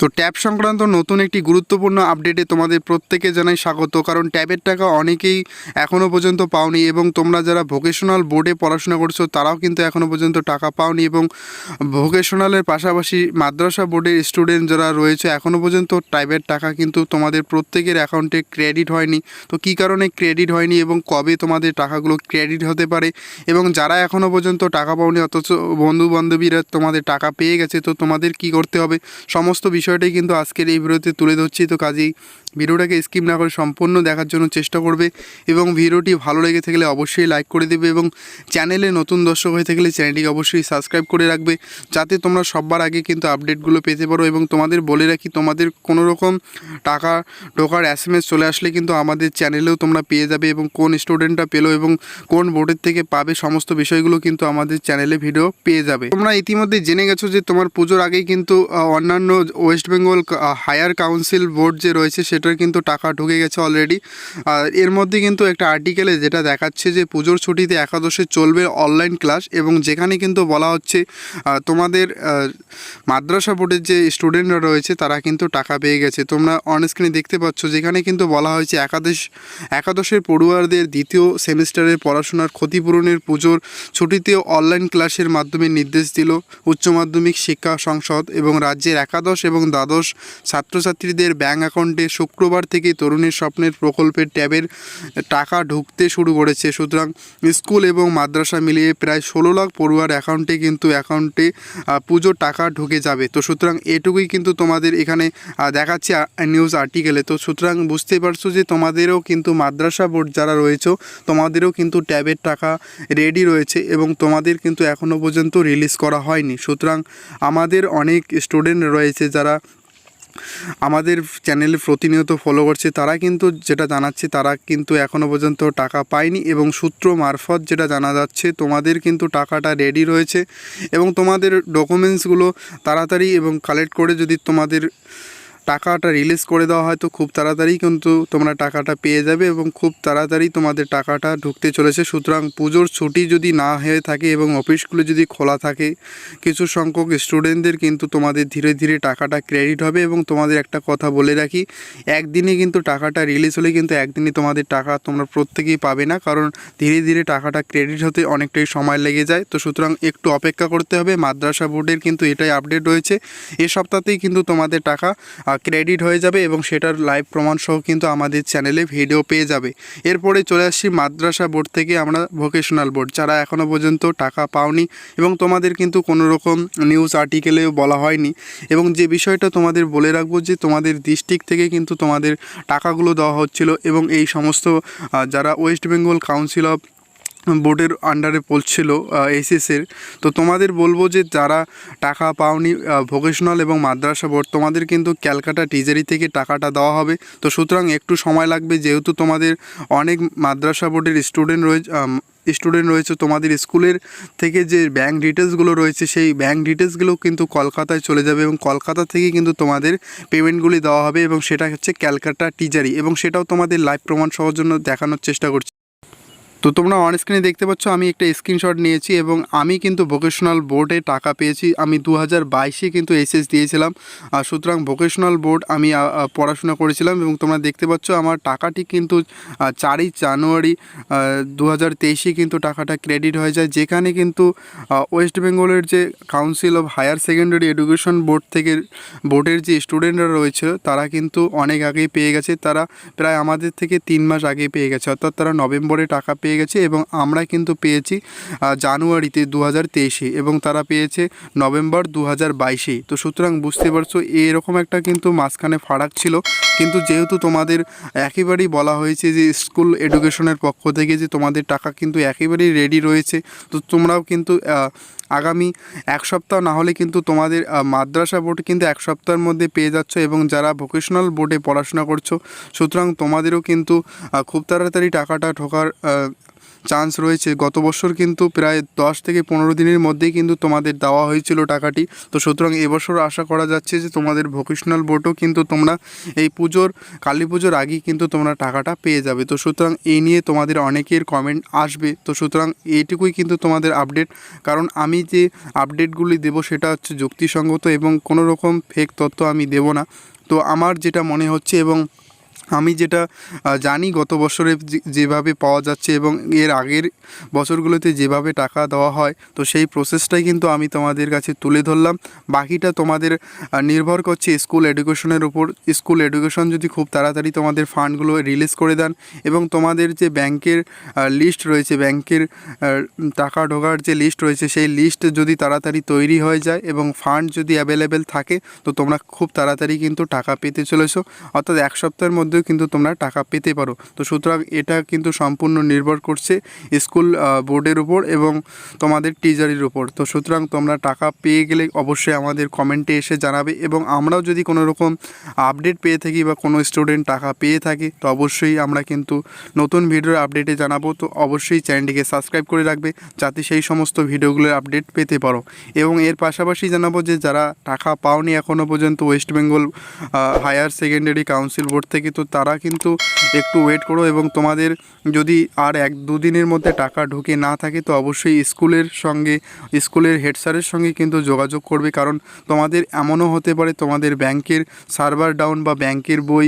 তো ট্যাব সংক্রান্ত নতুন একটি গুরুত্বপূর্ণ আপডেটে তোমাদের প্রত্যেকে জানাই স্বাগত। কারণ ট্যাবের টাকা অনেকেই এখনও পর্যন্ত পাওনি এবং তোমরা যারা ভোকেশনাল বোর্ডে পড়াশোনা করছো তারাও কিন্তু এখনও পর্যন্ত টাকা পাওনি এবং ভোকেশনালের পাশাপাশি মাদ্রাসা বোর্ডের স্টুডেন্ট যারা রয়েছে এখনও পর্যন্ত ট্যাবের টাকা কিন্তু তোমাদের প্রত্যেকের অ্যাকাউন্টে ক্রেডিট হয়নি। তো কী কারণে ক্রেডিট হয়নি এবং কবে তোমাদের টাকাগুলো ক্রেডিট হতে পারে, এবং যারা এখনও পর্যন্ত টাকা পাওনি অথচ বন্ধু বান্ধবীরা তোমাদের টাকা পেয়ে গেছে, তো তোমাদের কি করতে হবে সমস্ত বিষয়টাই কিন্তু আজকের এই ভিডিওতে তুলে ধরছি। তো কাজেই ভিডিওটাকে স্কিপ না করে সম্পূর্ণ দেখার জন্য চেষ্টা করবে এবং ভিডিওটি ভালো লেগে থাকলে অবশ্যই লাইক করে দেবে এবং চ্যানেলে নতুন দর্শক হয়ে থাকলে চ্যানেলটিকে অবশ্যই সাবস্ক্রাইব করে রাখবে, যাতে তোমরা সবার আগে কিন্তু আপডেটগুলো পেতে পারো। এবং তোমাদের বলে রাখি, তোমাদের কোনো রকম টাকা ঢোকার SMS চলে আসলে কিন্তু আমাদের চ্যানেলেও তোমরা পেয়ে যাবে, এবং কোন স্টুডেন্টটা পেলো এবং কোন বোর্ডের থেকে পাবে সমস্ত বিষয়গুলো কিন্তু আমাদের চ্যানেলে ভিডিও পেয়ে যাবে। তোমরা ইতিমধ্যে জেনে গেছো যে তোমার পুজোর আগেই কিন্তু অন্যান্য West Bengal higher council board যে রয়েছে সেটার কিন্তু টাকা ঢুকে গেছে অলরেডি। এর মধ্যে কিন্তু একটা আর্টিকেলে যেটা দেখাচ্ছে যে পুজোর ছুটিতে একাদশে চলবে অনলাইন ক্লাস, এবং যেখানে কিন্তু বলা হচ্ছে তোমাদের মাদ্রাসা বোর্ডের যে স্টুডেন্টরা রয়েছে তারা কিন্তু টাকা পেয়ে গেছে। তোমরা অনস্ক্রিনে দেখতে পাচ্ছ যেখানে কিন্তু বলা হয়েছে একাদশের পড়ুয়ারদের দ্বিতীয় সেমিস্টারের পড়াশোনার ক্ষতিপূরণের পুজোর ছুটিতেও অনলাইন ক্লাসের মাধ্যমে নির্দেশ দিল উচ্চ মাধ্যমিক শিক্ষা সংসদ, এবং রাজ্যের একাদশ এবং দ্বাদশ ছাত্রছাত্রীদের ব্যাঙ্ক অ্যাকাউন্টে শুক্রবার থেকে তরুণের স্বপ্নের প্রকল্পের ট্যাবের টাকা ঢুকতে শুরু করেছে। সুতরাং স্কুল এবং মাদ্রাসা মিলিয়ে প্রায় 16 লাখ পড়ুয়ার অ্যাকাউন্টে পুজোর টাকা ঢুকে যাবে। তো সুতরাং এটুকুই কিন্তু তোমাদের এখানে দেখাচ্ছে নিউজ আর্টিকেলে। তো সুতরাং বুঝতে পারছো যে তোমাদেরও কিন্তু মাদ্রাসা বোর্ড যারা রয়েছে তোমাদেরও কিন্তু ট্যাবের টাকা রেডি রয়েছে এবং তোমাদের কিন্তু এখনও পর্যন্ত রিলিজ করা হয়নি। সুতরাং আমাদের অনেক স্টুডেন্ট রয়েছে যারা আমাদের চ্যানেলে প্রতিনিয়ত ফলো করছে, তারা কিন্তু যেটা জানাচ্ছে তারা কিন্তু এখনও পর্যন্ত টাকা পায়নি, এবং সূত্র মারফত যেটা জানা যাচ্ছে তোমাদের কিন্তু টাকাটা রেডি রয়েছে এবং তোমাদের ডকুমেন্টসগুলো তাড়াতাড়ি এবং কালেক্ট করে যদি তোমাদের টাকাটা রিলিজ করে দেওয়া হয় তো খুব তাড়াতাড়ি কিন্তু তোমরা টাকাটা পেয়ে যাবে এবং খুব তাড়াতাড়ি তোমাদের টাকাটা ঢুকতে চলেছে। সুতরাং পুজোর ছুটি যদি না হয়ে থাকে এবং অফিসগুলো যদি খোলা থাকে, কিছু সংখ্যক স্টুডেন্টদের কিন্তু তোমাদের ধীরে ধীরে টাকাটা ক্রেডিট হবে। এবং তোমাদের একটা কথা বলে রাখি, একদিনে কিন্তু টাকাটা রিলিজ হলে কিন্তু একদিনে তোমাদের টাকা তোমরা প্রত্যেকেই পাবে না, কারণ ধীরে ধীরে টাকাটা ক্রেডিট হতে অনেকটাই সময় লেগে যায়। তো সুতরাং একটু অপেক্ষা করতে হবে। মাদ্রাসা বোর্ডের কিন্তু এটাই আপডেট রয়েছে, এ সপ্তাহতেই কিন্তু তোমাদের টাকা ক্রেডিট হয়ে যাবে এবং সেটার লাইভ প্রমাণ সহ কিন্তু আমাদের চ্যানেলে ভিডিও পেয়ে যাবে। এরপরে চলে আসছি মাদ্রাসা বোর্ড থেকে আমরা ভোকেশনাল বোর্ড, যারা এখনও পর্যন্ত টাকা পাওনি এবং তোমাদের কিন্তু কোনো রকম নিউজ আর্টিকেলেও বলা হয়নি। এবং যে বিষয়টা তোমাদের বলে রাখবো যে তোমাদের ডিস্ট্রিক্ট থেকে কিন্তু তোমাদের টাকাগুলো দেওয়া হচ্ছিল, এবং এই সমস্ত যারা ওয়েস্ট বেঙ্গল কাউন্সিল অফ বোর্ডের আন্ডারে পড়ছিল এসএসের, তো তোমাদের বলবো যে যারা টাকা পাওনি ভোকেশনাল এবং মাদ্রাসা বোর্ড, তোমাদের কিন্তু ক্যালকাটা টিজারি থেকে টাকাটা দেওয়া হবে। তো সুতরাং একটু সময় লাগবে, যেহেতু তোমাদের অনেক মাদ্রাসা বোর্ডের স্টুডেন্ট রয়েছে, তোমাদের স্কুলের থেকে যে ব্যাঙ্ক ডিটেলসগুলো রয়েছে সেই ব্যাঙ্ক ডিটেলসগুলো কিন্তু কলকাতায় চলে যাবে এবং কলকাতা থেকে কিন্তু তোমাদের পেমেন্টগুলি দেওয়া হবে, এবং সেটা হচ্ছে ক্যালকাটা টিজারি, এবং সেটাও তোমাদের লাইভ প্রমাণ সহর জন্য দেখানোর চেষ্টা করছি। তো তোমরা অন স্ক্রিনে দেখতে পাচ্ছ আমি একটা স্ক্রিনশট নিয়েছি, এবং আমি কিন্তু ভোকেশনাল বোর্ডে টাকা পেয়েছি। আমি 2022-এ কিন্তু এসএস দিয়েছিলাম। সুতরাং ভোকেশনাল বোর্ড আমি পড়াশোনা করেছিলাম, এবং তোমরা দেখতে পাচ্ছ আমার টাকাটি কিন্তু 4ই জানুয়ারি 2023-এ কিন্তু টাকাটা ক্রেডিট হয়ে যায়, যেখানে কিন্তু ওয়েস্ট বেঙ্গলের যে council of higher secondary education বোর্ডের যে স্টুডেন্টরা রয়েছে তারা কিন্তু অনেক আগেই পেয়ে গেছে। তারা প্রায় আমাদের থেকে 3 মাস আগে পেয়ে গেছে, অর্থাৎ তারা নভেম্বরে টাকা পেয়ে গেছে এবং আমরা কিন্তু পেয়েছি জানুয়ারিতে 2023-এ, এবং তারা পেয়েছে নভেম্বর 2022-এ। তো সুতরাং বুঝতে পারছো এরকম একটা কিন্তু মাঝখানে ফারাক ছিল, কিন্তু যেহেতু তোমাদের একেবারেই বলা হয়েছে যে স্কুল এডুকেশনের পক্ষ থেকে যে তোমাদের টাকা কিন্তু একেবারেই রেডি রয়েছে, তো তোমরাও কিন্তু আগামী 1 সপ্তাহ না হলে কিন্তু তোমাদের মাদ্রাসা বোর্ড কিন্তু 1 সপ্তাহের মধ্যে পেয়ে যাচ্ছ, এবং যারা ভোকেশনাল বোর্ডে পড়াশোনা করছো সুতরাং তোমাদেরও কিন্তু খুব তাড়াতাড়ি টাকাটা ঢোকার চান্স রয়েছে। গত বছর কিন্তু প্রায় 10 থেকে 15 দিনের মধ্যেই কিন্তু তোমাদের দেওয়া হয়েছিল টাকাটি। তো সুতরাং এবছর আশা করা যাচ্ছে যে তোমাদের ভোকেশনাল বোর্ডও কিন্তু তোমরা এই কালী পুজোর আগেই কিন্তু তোমরা টাকাটা পেয়ে যাবে। তো সুতরাং এই নিয়ে তোমাদের অনেকের কমেন্ট আসবে। তো সুতরাং এইটুকুই কিন্তু তোমাদের আপডেট, কারণ আমি যে আপডেটগুলি দেবো সেটা হচ্ছে যুক্তিসঙ্গত এবং কোনো রকম ফেক তথ্য আমি দেব না। তো আমার যেটা মনে হচ্ছে এবং আমি যেটা জানি গত বছরে যেভাবে পাওয়া যাচ্ছে এবং এর আগের বছরগুলোতে যেভাবে টাকা দেওয়া হয়, তো সেই প্রসেসটাই কিন্তু আমি তোমাদের কাছে তুলে ধরলাম। বাকিটা তোমাদের নির্ভর করছে স্কুল এডুকেশনের উপর। স্কুল এডুকেশন যদি খুব তাড়াতাড়ি তোমাদের ফান্ডগুলো রিলিজ করে দেন এবং তোমাদের যে ব্যাংকের লিস্ট রয়েছে, ব্যাংকের টাকা ঢোকার যে লিস্ট রয়েছে, সেই লিস্ট যদি তাড়াতাড়ি তৈরি হয়ে যায় এবং ফান্ড যদি অ্যাভেলেবেল থাকে, তো তোমরা খুব তাড়াতাড়ি কিন্তু টাকা পেতে চলেছো, অর্থাৎ 1 সপ্তাহের মধ্যেও কিন্তু তোমরা টাকা পেতে পারো। তো সুতরাং এটা কিন্তু সম্পূর্ণ নির্ভর করছে স্কুল বোর্ডের উপর এবং তোমাদের টিচারের উপর। তো সুতরাং তোমরা টাকা পেয়ে গেলে অবশ্যই আমাদের কমেন্টে এসে জানাবে এবং আমরাও যদি কোনো রকম আপডেট পেয়ে থাকি বা কোনো স্টুডেন্ট টাকা পেয়ে থাকে, তো অবশ্যই আমরা কিন্তু নতুন ভিডিওর আপডেটে জানাবো। তো অবশ্যই চ্যানেলটিকে সাবস্ক্রাইব করে রাখবে যাতে সেই সমস্ত ভিডিওগুলোর আপডেট পেতে পারো। এবং এর পাশাপাশি জানাবো যে যারা টাকা পাওনি এখনও পর্যন্ত West Bengal higher secondary council board থেকে, তো তারা কিন্তু একটু ওয়েট করো এবং তোমাদের যদি আর 1-2 দিনের মধ্যে টাকা ঢুকে না থাকে, তো অবশ্যই স্কুলের হেড স্যারের সঙ্গে কিন্তু যোগাযোগ করবে। কারণ তোমাদের এমনও হতে পারে তোমাদের ব্যাংকের সার্ভার ডাউন বা ব্যাংকের বই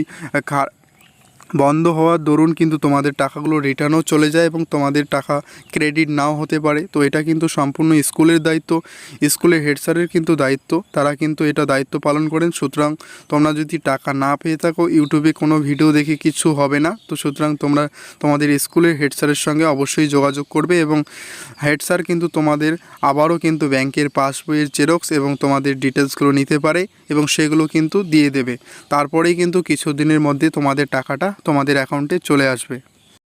বন্ধ হওয়ার দরুন কিন্তু তোমাদের টাকাগুলো রিটার্নও চলে যায় এবং তোমাদের টাকা ক্রেডিট নাও হতে পারে। তো এটা কিন্তু সম্পূর্ণ স্কুলের দায়িত্ব, স্কুলের হেড স্যারের কিন্তু দায়িত্ব, তারা কিন্তু এটা দায়িত্ব পালন করেন। সুতরাং তোমরা যদি টাকা না পেয়ে থাকো, ইউটিউবে কোনো ভিডিও দেখে কিছু হবে না। তো সুতরাং তোমরা তোমাদের স্কুলের হেড স্যারের সঙ্গে অবশ্যই যোগাযোগ করবে এবং হেড স্যার কিন্তু তোমাদের আবারও কিন্তু ব্যাংকের পাসবইয়ের জেরক্স এবং তোমাদের ডিটেলসগুলো নিতে পারে এবং সেগুলো কিন্তু দিয়ে দেবে। তারপরেই কিন্তু কিছু দিনের মধ্যে তোমাদের টাকাটা তোমাদের অ্যাকাউন্টে চলে আসবে।